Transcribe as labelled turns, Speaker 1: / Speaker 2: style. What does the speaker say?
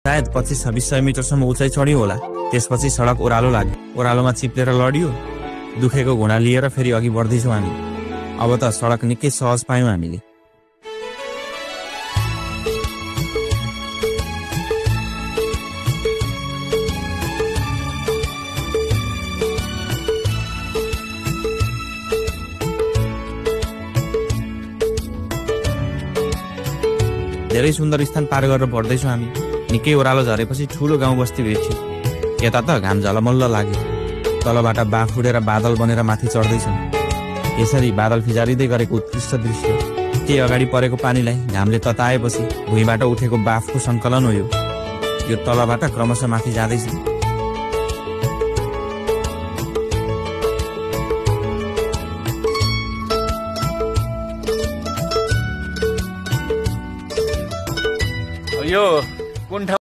Speaker 1: सायद 25-2600 मिटरसम्म उचाइ चढ्यो होला। त्यसपछि सडक ओह्रालो लाग्यो। ओह्रालोमा चिप्लेर लडियो। दुखेको घुँडा लिएर फेरि अघि बढ्दैछौँ हामी। अब त सडक निकै सहज पायौँ हामीले। धेरै सुन्दर स्थान पार गरेर बढ्दैछौँ हामी। निकै ओह्रालो झरेपछि ठुलो गाउँ बस्ती भेट्यो। यता त घाम झलमल्ल लाग्यो। तलबाट बाफ उडेर बादल बनेर माथि चढ्दैछन्। यसरी बादल फिजारिँदै गरेको उत्कृष्ट दृश्य। केही अगाडि परेको पानीलाई घामले तताएपछि भुइँबाट उठेको बाफको सङ्कलन हो यो तलबाट क्रमशः माथि जाँदैछ। यो कुन